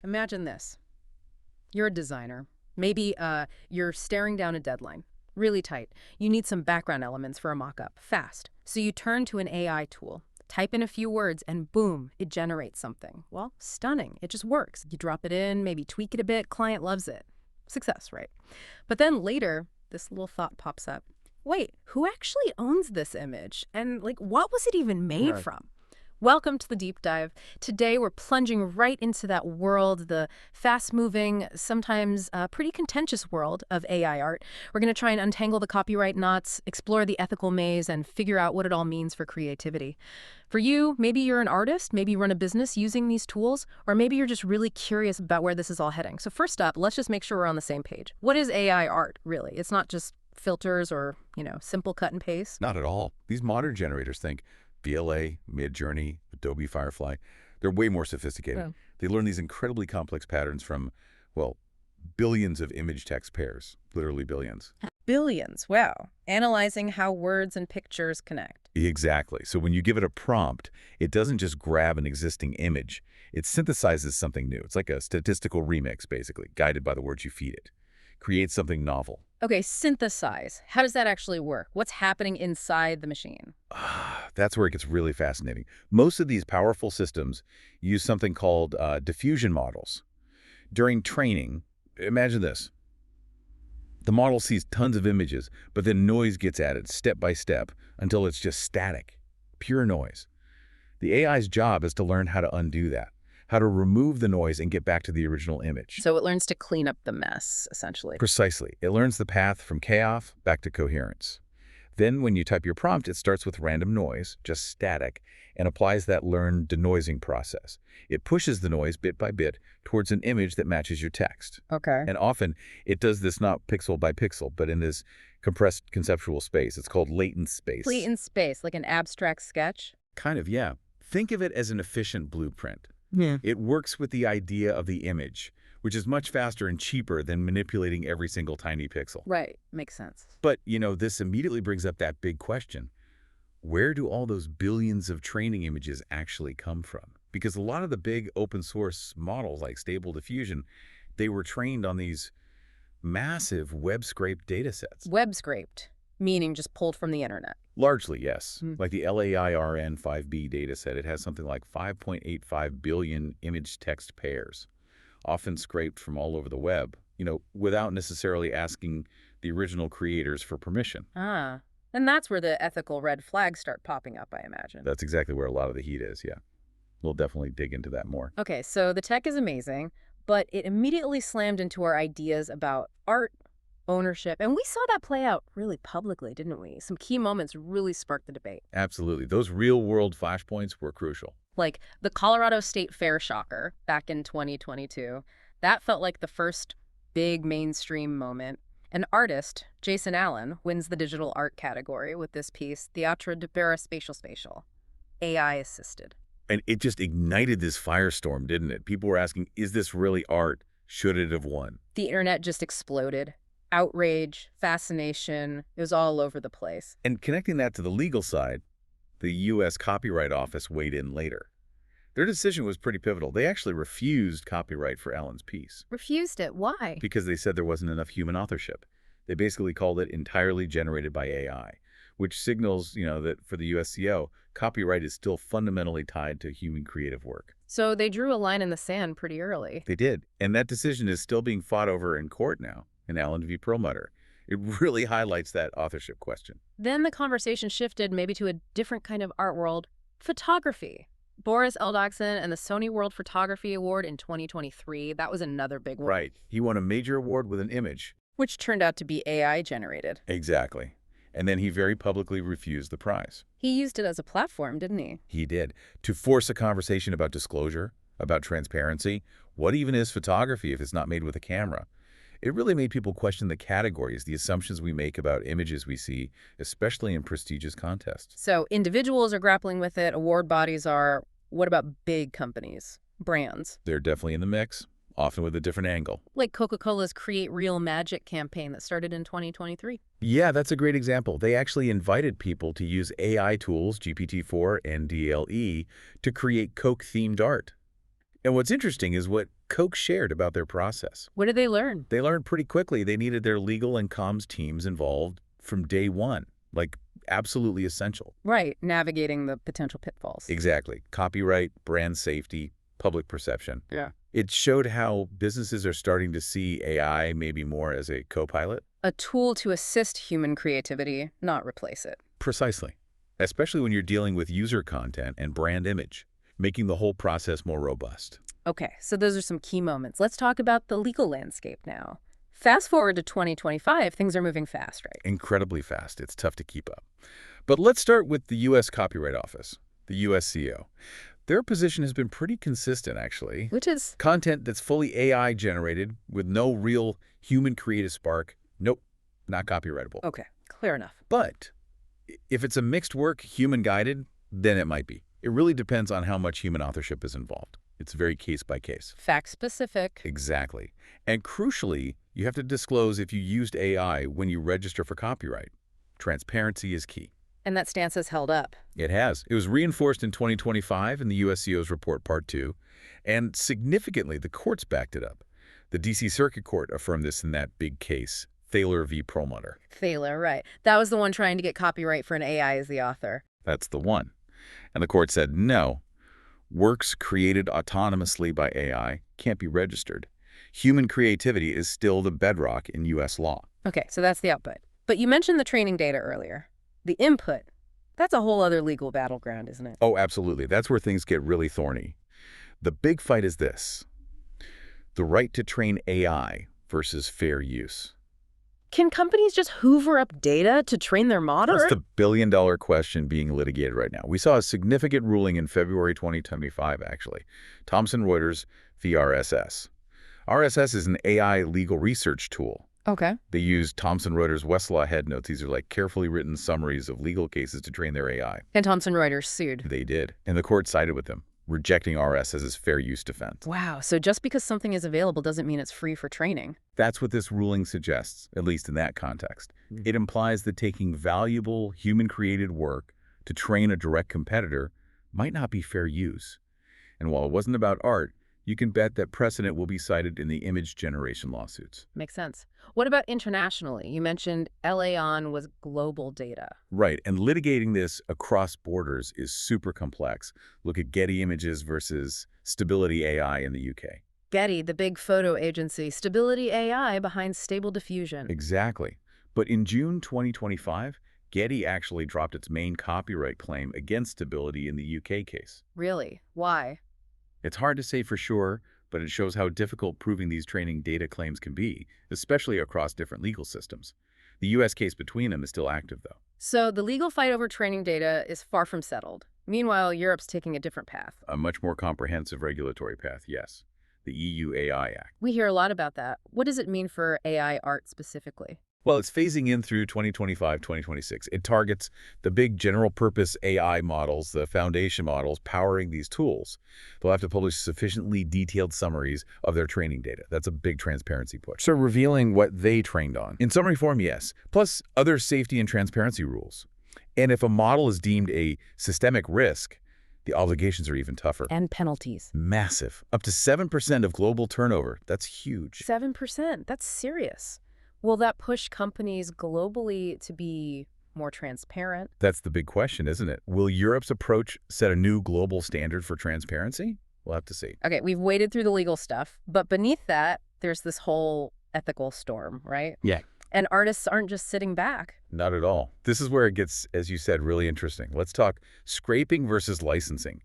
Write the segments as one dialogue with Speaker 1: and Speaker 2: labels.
Speaker 1: Imagine this. You're a designer. Maybe you're staring down a deadline. Really tight. You need some background elements for a mock-up, fast. So you turn to an AI tool, type in a few words, and boom, it generates something. Well, stunning. It just works. You drop it in, maybe tweak it a bit, client loves it. Success, right? But then later, this little thought pops up. Wait, who actually owns this image? And what was it even made
Speaker 2: Right.
Speaker 1: from? Welcome to the deep dive. Today, we're plunging right into that world, the fast-moving, sometimes pretty contentious world of AI art. We're going to try and untangle the copyright knots, explore the ethical maze, and figure out what it all means for creativity. For you, maybe you're an artist, maybe you run a business using these tools, or maybe you're just really curious about where this is all heading. So first up, let's just make sure we're on the same page. What is AI art, really? It's not just filters or, simple cut and paste.
Speaker 2: Not at all. These modern generators think VLA, Midjourney, Adobe Firefly, they're way more sophisticated.
Speaker 1: Yeah.
Speaker 2: They learn these incredibly complex patterns from, well, billions of image-text pairs, literally billions.
Speaker 1: Billions, wow. Analyzing how words and pictures connect.
Speaker 2: Exactly. So when you give it a prompt, it doesn't just grab an existing image. It synthesizes something new. It's like a statistical remix, basically, guided by the words you feed it. Creates something novel.
Speaker 1: Okay, synthesize. How does that actually work? What's happening inside the machine?
Speaker 2: That's where it gets really fascinating. Most of these powerful systems use something called diffusion models. During training, imagine this. The model sees tons of images, but then noise gets added step by step until it's just static, pure noise. The AI's job is to learn how to undo that, how to remove the noise and get back to the original image.
Speaker 1: So it learns to clean up the mess, essentially.
Speaker 2: Precisely. It learns the path from chaos back to coherence. Then when you type your prompt, it starts with random noise, just static, and applies that learned denoising process. It pushes the noise bit by bit towards an image that matches your text.
Speaker 1: Okay.
Speaker 2: And often, it does this not pixel by pixel, but in this compressed conceptual space. It's called latent space.
Speaker 1: Latent space, like an abstract sketch?
Speaker 2: Kind of, yeah. Think of it as an efficient blueprint.
Speaker 1: Yeah.
Speaker 2: It works with the idea of the image, which is much faster and cheaper than manipulating every single tiny pixel.
Speaker 1: Right, makes sense.
Speaker 2: But, this immediately brings up that big question. Where do all those billions of training images actually come from? Because a lot of the big open source models like Stable Diffusion, they were trained on these massive web-scraped data sets.
Speaker 1: Web scraped, meaning just pulled from the internet.
Speaker 2: Largely, yes.
Speaker 1: Hmm.
Speaker 2: Like the LAIRN5B dataset, it has something like 5.85 billion image-text pairs, often scraped from all over the web, without necessarily asking the original creators for permission.
Speaker 1: Ah, and that's where the ethical red flags start popping up, I imagine.
Speaker 2: That's exactly where a lot of the heat is, yeah. We'll definitely dig into that more.
Speaker 1: Okay, so the tech is amazing, but it immediately slammed into our ideas about art, ownership, and we saw that play out really publicly, didn't we? Some key moments really sparked the debate.
Speaker 2: Absolutely. Those real-world flashpoints were crucial.
Speaker 1: Like the Colorado State Fair shocker back in 2022. That felt like the first big mainstream moment. An artist, Jason Allen, wins the digital art category with this piece, Theatre de Paraspatial, AI-assisted.
Speaker 2: And it just ignited this firestorm, didn't it? People were asking, is this really art? Should it have won?
Speaker 1: The internet just exploded. Outrage, fascination, it was all over the place.
Speaker 2: And connecting that to the legal side, the U.S. Copyright Office weighed in later. Their decision was pretty pivotal. They actually refused copyright for Allen's piece
Speaker 1: Refused it. Why?
Speaker 2: because they said there wasn't enough human authorship. They basically called it entirely generated by AI, which signals, that for the USCO, copyright is still fundamentally tied to human creative work.
Speaker 1: So they drew a line in the sand pretty early.
Speaker 2: They did. And that decision is still being fought over in court now in Allen v. Perlmutter. It really highlights that authorship question.
Speaker 1: Then the conversation shifted maybe to a different kind of art world, photography. Boris Eldagson and the Sony World Photography Award in 2023, that was another big one.
Speaker 2: Right. He won a major award with an image.
Speaker 1: Which turned out to be AI generated.
Speaker 2: Exactly. And then he very publicly refused the prize.
Speaker 1: He used it as a platform, didn't he?
Speaker 2: He did. To force a conversation about disclosure, about transparency. What even is photography if it's not made with a camera? It really made people question the categories, the assumptions we make about images we see, especially in prestigious contests.
Speaker 1: So individuals are grappling with it, award bodies are. What about big companies, brands?
Speaker 2: They're definitely in the mix, often with a different angle.
Speaker 1: Like Coca-Cola's Create Real Magic campaign that started in 2023.
Speaker 2: Yeah, that's a great example. They actually invited people to use AI tools, GPT-4 and DLE, to create Coke-themed art. And what's interesting is what Coke shared about their process.
Speaker 1: What did they learn?
Speaker 2: They learned pretty quickly they needed their legal and comms teams involved from day one, like absolutely essential.
Speaker 1: Right, navigating the potential pitfalls.
Speaker 2: Exactly. Copyright, brand safety, public perception.
Speaker 1: Yeah.
Speaker 2: It showed how businesses are starting to see AI maybe more as a co-pilot.
Speaker 1: A tool to assist human creativity, not replace it.
Speaker 2: Precisely. Especially when you're dealing with user content and brand image, making the whole process more robust.
Speaker 1: Okay, so those are some key moments. Let's talk about the legal landscape now. Fast forward to 2025, things are moving fast, right?
Speaker 2: Incredibly fast. It's tough to keep up. But let's start with the U.S. Copyright Office, the USCO. Their position has been pretty consistent, actually.
Speaker 1: Which is,
Speaker 2: Content that's fully AI generated with no real human creative spark, nope, not copyrightable.
Speaker 1: okay, clear enough.
Speaker 2: But if it's a mixed work, human guided, then it might be. It really depends on how much human authorship is involved. It's very case by case.
Speaker 1: Fact specific.
Speaker 2: Exactly. And crucially, you have to disclose if you used AI when you register for copyright. Transparency is key.
Speaker 1: And that stance has held up.
Speaker 2: It has. It was reinforced in 2025 in the USCO's report Part 2, and significantly, the courts backed it up. The D.C. Circuit Court affirmed this in that big case, Thaler v. Perlmutter.
Speaker 1: Thaler, right. That was the one trying to get copyright for an AI as the author.
Speaker 2: That's the one. And the court said, no, works created autonomously by AI can't be registered. Human creativity is still the bedrock in U.S. law.
Speaker 1: Okay, so that's the output. But you mentioned the training data earlier. The input, that's a whole other legal battleground, isn't it?
Speaker 2: Oh, absolutely. That's where things get really thorny. The big fight is this: the right to train AI versus fair use.
Speaker 1: Can companies just hoover up data to train their model?
Speaker 2: That's the billion-dollar question being litigated right now. We saw a significant ruling in February 2025, actually. Thomson Reuters v. RSS. RSS is an AI legal research tool.
Speaker 1: Okay.
Speaker 2: They use Thomson Reuters Westlaw head notes. These are like carefully written summaries of legal cases to train their AI.
Speaker 1: And Thomson Reuters sued.
Speaker 2: They did. And the court sided with them, rejecting RSS's fair use defense.
Speaker 1: Wow, so just because something is available doesn't mean it's free for training.
Speaker 2: That's what this ruling suggests, at least in that context. It implies that taking valuable, human-created work to train a direct competitor might not be fair use. And while it wasn't about art, you can bet that precedent will be cited in the image generation lawsuits.
Speaker 1: Makes sense. What about internationally? You mentioned LA was global data.
Speaker 2: Right, and litigating this across borders is super complex. Look at Getty Images versus Stability AI in the UK.
Speaker 1: Getty, the big photo agency, Stability AI behind Stable Diffusion.
Speaker 2: Exactly. But in June 2025, Getty actually dropped its main copyright claim against Stability in the UK case.
Speaker 1: Really? Why?
Speaker 2: It's hard to say for sure, but it shows how difficult proving these training data claims can be, especially across different legal systems. The U.S. case between them is still active, though.
Speaker 1: So the legal fight over training data is far from settled. Meanwhile, Europe's taking a different path.
Speaker 2: A much more comprehensive regulatory path, yes. The EU AI Act.
Speaker 1: We hear a lot about that. What does it mean for AI art specifically?
Speaker 2: Well, it's phasing in through 2025, 2026. It targets the big general-purpose AI models, the foundation models powering these tools. They'll have to publish sufficiently detailed summaries of their training data. That's a big transparency push. So revealing what they trained on. In summary form, yes. Plus other safety and transparency rules. And if a model is deemed a systemic risk, the obligations are even tougher.
Speaker 1: And penalties.
Speaker 2: Massive. Up to 7% of global turnover. That's huge.
Speaker 1: 7%? That's serious. Will that push companies globally to be more transparent?
Speaker 2: That's the big question, isn't it? Will Europe's approach set a new global standard for transparency? We'll have to see.
Speaker 1: Okay, we've waded through the legal stuff, but beneath that, there's this whole ethical storm, right?
Speaker 2: Yeah.
Speaker 1: And artists aren't just sitting back.
Speaker 2: Not at all. This is where it gets, as you said, really interesting. Let's talk scraping versus licensing.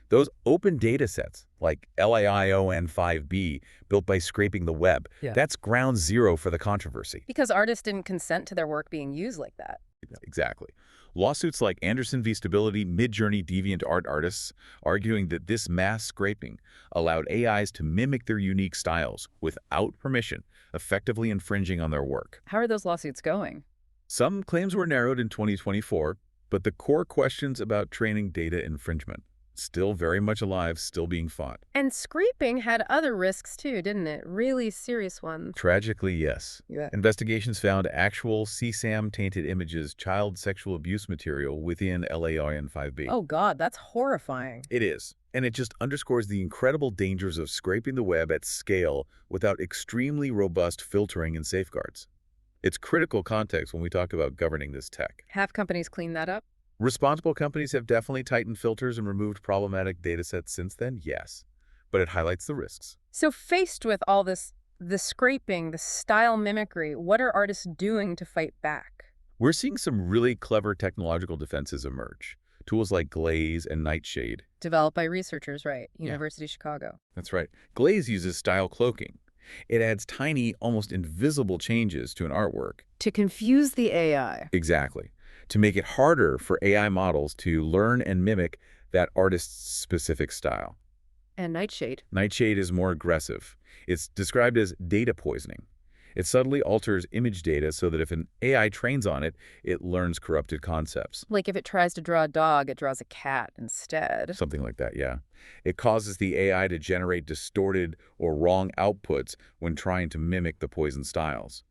Speaker 2: Those open data sets, like LAION5B, built by scraping the web, that's ground zero for the controversy.
Speaker 1: Because artists didn't consent to their work being used like that.
Speaker 2: Exactly. Lawsuits like Anderson v. Stability, Midjourney Deviant Art artists arguing that this mass scraping allowed AIs to mimic their unique styles without permission, effectively infringing on their work.
Speaker 1: How are those lawsuits going?
Speaker 2: Some claims were narrowed in 2024, but the core questions about training data infringement, Still very much alive, still being fought.
Speaker 1: And scraping had other risks too, didn't it? Really serious ones.
Speaker 2: Tragically, yes.
Speaker 1: Yeah.
Speaker 2: Investigations found actual CSAM-tainted images, child sexual abuse material within LAIN 5B.
Speaker 1: Oh God, that's horrifying.
Speaker 2: It is. And it just underscores the incredible dangers of scraping the web at scale without extremely robust filtering and safeguards. It's critical context when we talk about governing this tech.
Speaker 1: Have companies clean that up?
Speaker 2: Responsible companies have definitely tightened filters and removed problematic datasets since then, yes. But it highlights the risks.
Speaker 1: So faced with all this, the scraping, the style mimicry, what are artists doing to fight back?
Speaker 2: We're seeing some really clever technological defenses emerge. Tools like Glaze and Nightshade.
Speaker 1: Developed by researchers, right?
Speaker 2: Yeah.
Speaker 1: University of Chicago.
Speaker 2: That's right. Glaze uses style cloaking. It adds tiny, almost invisible changes to an artwork.
Speaker 1: To confuse the AI.
Speaker 2: Exactly. To make it harder for AI models to learn and mimic that artist's specific style.
Speaker 1: And Nightshade.
Speaker 2: Nightshade is more aggressive. It's described as data poisoning. It subtly alters image data so that if an AI trains on it, it learns corrupted concepts.
Speaker 1: Like if it tries to draw a dog, it draws a cat instead.
Speaker 2: Something like that, yeah. It causes the AI to generate distorted or wrong outputs when trying to mimic the poisoned styles.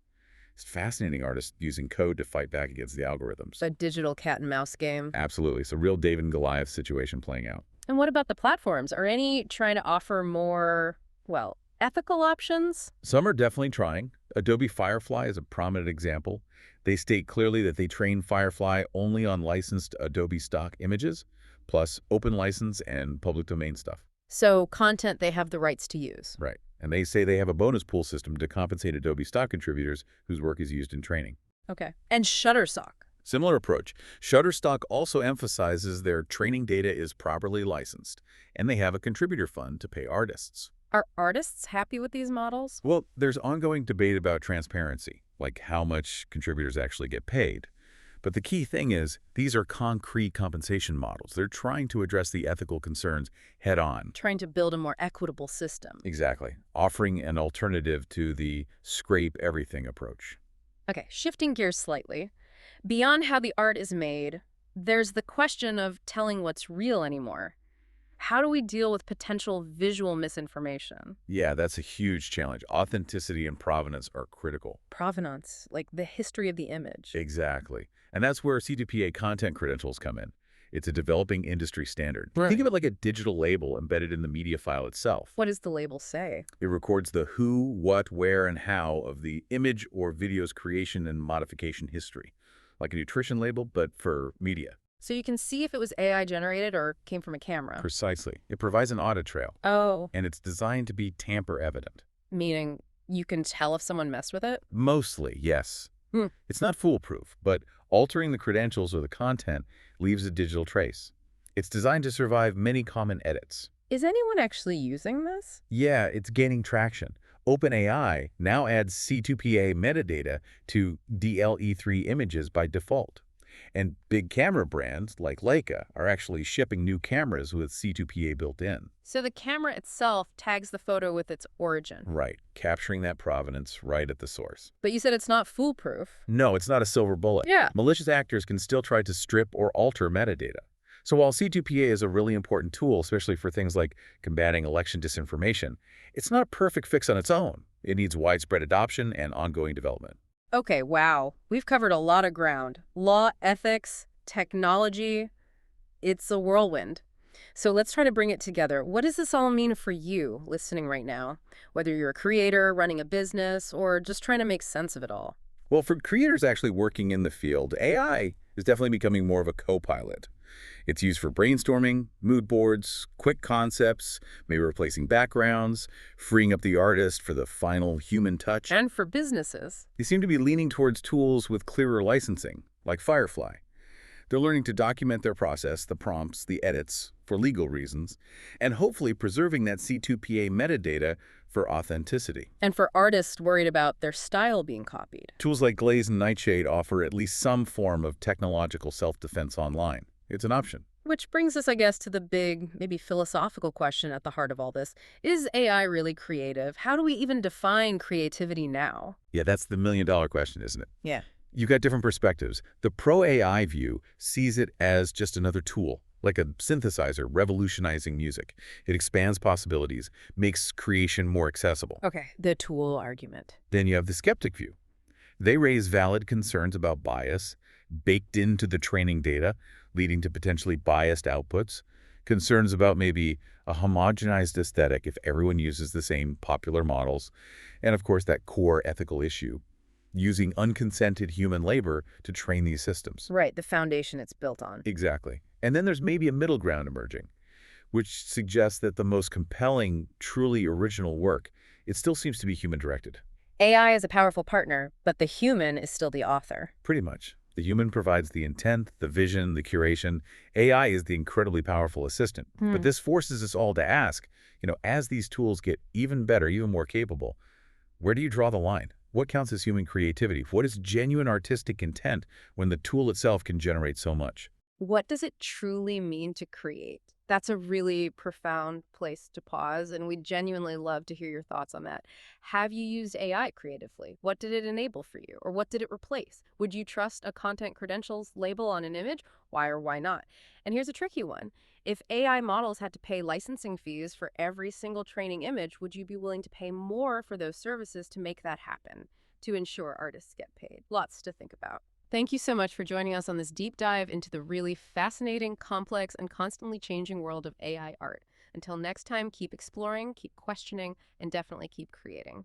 Speaker 2: It's fascinating artists using code to fight back against the algorithms.
Speaker 1: A digital cat and mouse game.
Speaker 2: Absolutely. It's a real David and Goliath situation playing out.
Speaker 1: And what about the platforms? Are any trying to offer more, well, ethical options?
Speaker 2: Some are definitely trying. Adobe Firefly is a prominent example. They state clearly that they train Firefly only on licensed Adobe stock images, plus open license and public domain stuff.
Speaker 1: So content they have the rights to use.
Speaker 2: Right. And they say they have a bonus pool system to compensate Adobe stock contributors whose work is used in training.
Speaker 1: Okay. And Shutterstock.
Speaker 2: Similar approach. Shutterstock also emphasizes their training data is properly licensed, and they have a contributor fund to pay artists.
Speaker 1: Are artists happy with these models?
Speaker 2: Well, there's ongoing debate about transparency, like how much contributors actually get paid. But the key thing is, these are concrete compensation models. They're trying to address the ethical concerns head on.
Speaker 1: Trying to build a more equitable system.
Speaker 2: Exactly. Offering an alternative to the scrape everything approach.
Speaker 1: Okay, shifting gears slightly. Beyond how the art is made, there's the question of telling what's real anymore. How do we deal with potential visual misinformation?
Speaker 2: Yeah, that's a huge challenge. Authenticity and provenance are critical.
Speaker 1: Provenance, like the history of the image.
Speaker 2: Exactly. And that's where C2PA content credentials come in. It's a developing industry standard.
Speaker 1: Right.
Speaker 2: Think of it like a digital label embedded in the media file itself.
Speaker 1: What does the label say?
Speaker 2: It records the who, what, where, and how of the image or video's creation and modification history. Like a nutrition label, but for media.
Speaker 1: So you can see if it was AI generated or came from a camera.
Speaker 2: Precisely. It provides an audit trail.
Speaker 1: Oh.
Speaker 2: And it's designed to be tamper evident.
Speaker 1: Meaning you can tell if someone messed with it?
Speaker 2: Mostly, yes.
Speaker 1: Hmm.
Speaker 2: It's not foolproof, but altering the credentials or the content leaves a digital trace. It's designed to survive many common edits.
Speaker 1: Is anyone actually using this?
Speaker 2: Yeah, it's gaining traction. OpenAI now adds C2PA metadata to DLE3 images by default. And big camera brands like Leica are actually shipping new cameras with C2PA built in.
Speaker 1: So the camera itself tags the photo with its origin.
Speaker 2: Right, capturing that provenance right at the source.
Speaker 1: But you said it's not foolproof.
Speaker 2: No, it's not a silver bullet.
Speaker 1: Yeah.
Speaker 2: Malicious actors can still try to strip or alter metadata. So while C2PA is a really important tool, especially for things like combating election disinformation, it's not a perfect fix on its own. It needs widespread adoption and ongoing development.
Speaker 1: Okay, wow. We've covered a lot of ground. Law, ethics, technology. It's a whirlwind. So let's try to bring it together. What does this all mean for you listening right now? Whether you're a creator, running a business, or just trying to make sense of it all.
Speaker 2: Well, for creators actually working in the field, AI is definitely becoming more of a co-pilot. It's used for brainstorming, mood boards, quick concepts, maybe replacing backgrounds, freeing up the artist for the final human touch.
Speaker 1: And for businesses.
Speaker 2: They seem to be leaning towards tools with clearer licensing, like Firefly. They're learning to document their process, the prompts, the edits, for legal reasons, and hopefully preserving that C2PA metadata for authenticity.
Speaker 1: And for artists worried about their style being copied.
Speaker 2: Tools like Glaze and Nightshade offer at least some form of technological self-defense online. It's an option.
Speaker 1: Which brings us, I guess, to the big, maybe philosophical question at the heart of all this. Is AI really creative? How do we even define creativity now?
Speaker 2: Yeah, that's the million-dollar question, isn't it?
Speaker 1: Yeah.
Speaker 2: You've got different perspectives. The pro-AI view sees it as just another tool, like a synthesizer revolutionizing music. It expands possibilities, makes creation more accessible.
Speaker 1: Okay, the tool argument.
Speaker 2: Then you have the skeptic view. They raise valid concerns about bias baked into the training data, leading to potentially biased outputs, concerns about maybe a homogenized aesthetic if everyone uses the same popular models, and of course that core ethical issue, using unconsented human labor to train these systems.
Speaker 1: Right, the foundation it's built on.
Speaker 2: Exactly. And then there's maybe a middle ground emerging, which suggests that the most compelling, truly original work, it still seems to be human-directed.
Speaker 1: AI is a powerful partner, but the human is still the author.
Speaker 2: Pretty much. The human provides the intent, the vision, the curation. AI is the incredibly powerful assistant. But
Speaker 1: Hmm.
Speaker 2: this forces us all to ask, as these tools get even better, even more capable, where do you draw the line? What counts as human creativity? What is genuine artistic intent when the tool itself can generate so much?
Speaker 1: What does it truly mean to create? That's a really profound place to pause, and we'd genuinely love to hear your thoughts on that. Have you used AI creatively? What did it enable for you, or what did it replace? Would you trust a content credentials label on an image? Why or why not? And here's a tricky one. If AI models had to pay licensing fees for every single training image, would you be willing to pay more for those services to make that happen, to ensure artists get paid? Lots to think about. Thank you so much for joining us on this deep dive into the really fascinating, complex, and constantly changing world of AI art. Until next time, keep exploring, keep questioning, and definitely keep creating.